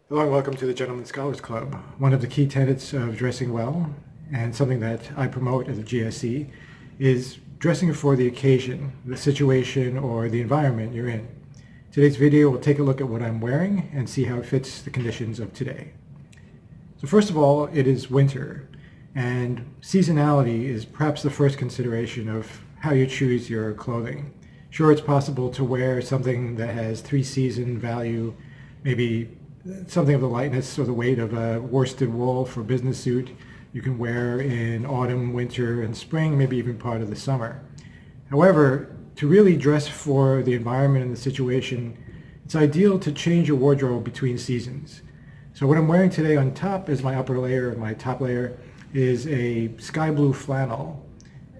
Hello and welcome to the Gentleman Scholars Club. One of the key tenets of dressing well, and something that I promote as a GSC, is dressing for the occasion, the situation, or the environment you're in. Today's video will take a look at what I'm wearing and see how it fits the conditions of today. So first of all, it is winter, and seasonality is perhaps the first consideration of how you choose your clothing. Sure, it's possible to wear something that has 3-season value, maybe something of the lightness or the weight of a worsted wool for a business suit you can wear in autumn, winter, and spring, maybe even part of the summer. However, to really dress for the environment and the situation, it's ideal to change your wardrobe between seasons. So what I'm wearing today on top is my upper layer, my top layer is a sky blue flannel.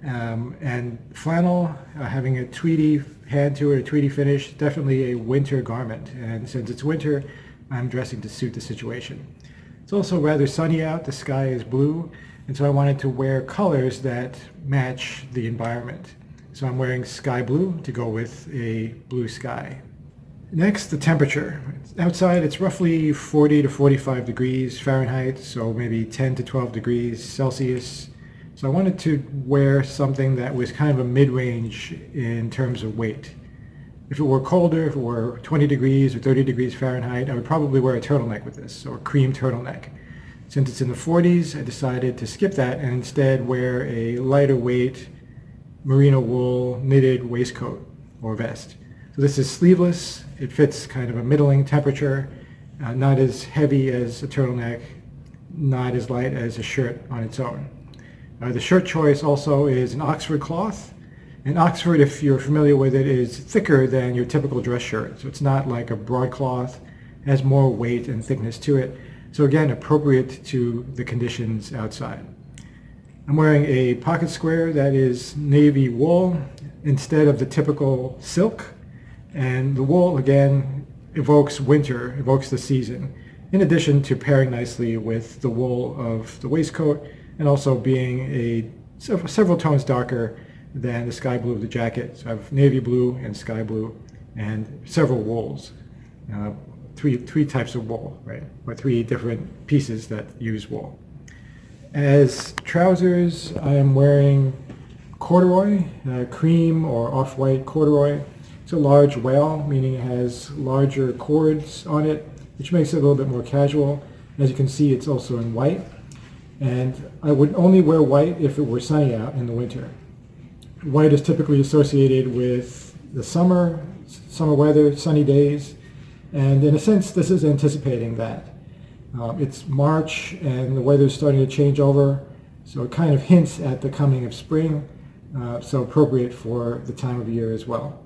And flannel, having a tweedy hand to it, a tweedy finish, definitely a winter garment. And since it's winter, I'm dressing to suit the situation. It's also rather sunny out, the sky is blue, and so I wanted to wear colors that match the environment. So I'm wearing sky blue to go with a blue sky. Next, the temperature. Outside it's roughly 40 to 45 degrees Fahrenheit, so maybe 10 to 12 degrees Celsius. So I wanted to wear something that was kind of a mid-range in terms of weight. If it were colder, if it were 20 degrees or 30 degrees Fahrenheit, I would probably wear a turtleneck with this, or a cream turtleneck. Since it's in the 40s, I decided to skip that and instead wear a lighter weight merino wool knitted waistcoat or vest. So this is sleeveless. It fits kind of a middling temperature, not as heavy as a turtleneck, not as light as a shirt on its own. The shirt choice also is an Oxford cloth. And Oxford, if you're familiar with it, is thicker than your typical dress shirt. So it's not like a broadcloth, it has more weight and thickness to it. So again, appropriate to the conditions outside. I'm wearing a pocket square that is navy wool instead of the typical silk. And the wool, again, evokes winter, evokes the season, in addition to pairing nicely with the wool of the waistcoat and also being several tones darker than the sky blue of the jacket. So I have navy blue and sky blue and several wools, three types of wool, right? Or 3 different pieces that use wool. As trousers, I am wearing corduroy, cream or off-white corduroy. It's a large wale, meaning it has larger cords on it, which makes it a little bit more casual. As you can see, it's also in white. And I would only wear white if it were sunny out in the winter. White is typically associated with the summer weather, sunny days, and in a sense this is anticipating that. It's March and the weather is starting to change over, so it kind of hints at the coming of spring, so appropriate for the time of year as well.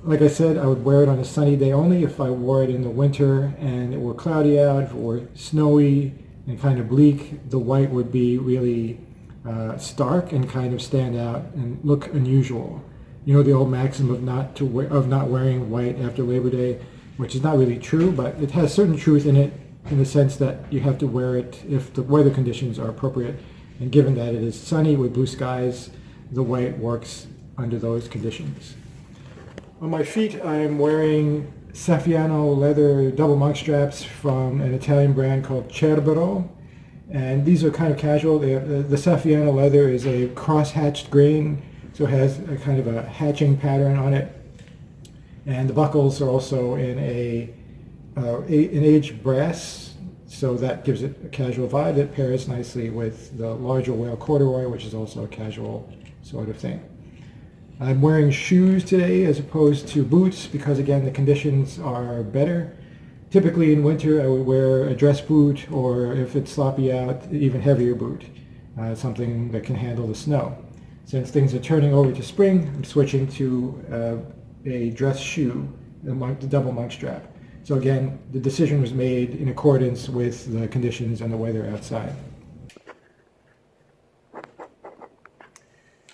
Like I said, I would wear it on a sunny day only. If I wore it in the winter and it were cloudy out, if it were snowy and kind of bleak, the white would be really stark and kind of stand out and look unusual. You know the old maxim of not wearing white after Labor Day, which is not really true, but it has certain truth in it in the sense that you have to wear it if the weather conditions are appropriate. And given that it is sunny with blue skies, the white works under those conditions. On my feet, I'm wearing Saffiano leather double monk straps from an Italian brand called Cerbero. And these are kind of casual. The Saffiano leather is a cross-hatched grain, so it has a kind of a hatching pattern on it. And the buckles are also in an aged brass, so that gives it a casual vibe that pairs nicely with the larger wale corduroy, which is also a casual sort of thing. I'm wearing shoes today as opposed to boots because, again, the conditions are better. Typically in winter I would wear a dress boot, or if it's sloppy out, even heavier boot, something that can handle the snow. Since things are turning over to spring, I'm switching to a dress shoe, the double monk strap. So again, the decision was made in accordance with the conditions and the weather outside.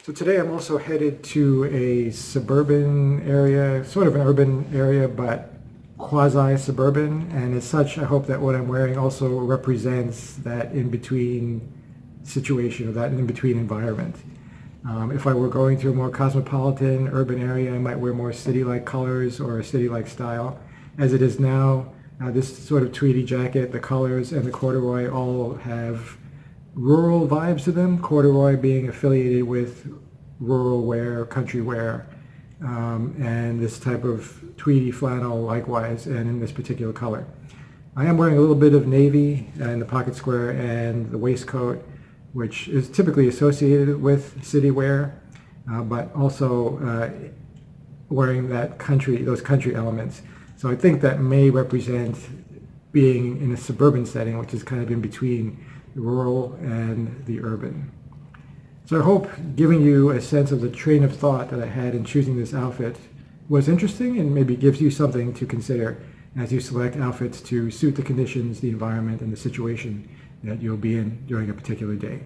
So today I'm also headed to a suburban area, sort of an urban area, but quasi-suburban, and as such I hope that what I'm wearing also represents that in-between situation, or that in-between environment. If I were going to a more cosmopolitan urban area, I might wear more city-like colors or a city-like style. As it is now, This sort of tweedy jacket, the colors, and the corduroy all have rural vibes to them, corduroy being affiliated with rural wear, country wear, and this type of tweedy flannel likewise, and in this particular color. I am wearing a little bit of navy in the pocket square and the waistcoat, which is typically associated with city wear, but also wearing those country elements. So I think that may represent being in a suburban setting, which is kind of in between the rural and the urban. So I hope giving you a sense of the train of thought that I had in choosing this outfit was interesting and maybe gives you something to consider as you select outfits to suit the conditions, the environment, and the situation that you'll be in during a particular day.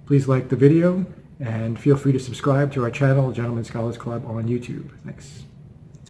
Please like the video and feel free to subscribe to our channel, Gentlemen Scholars Club, on YouTube. Thanks.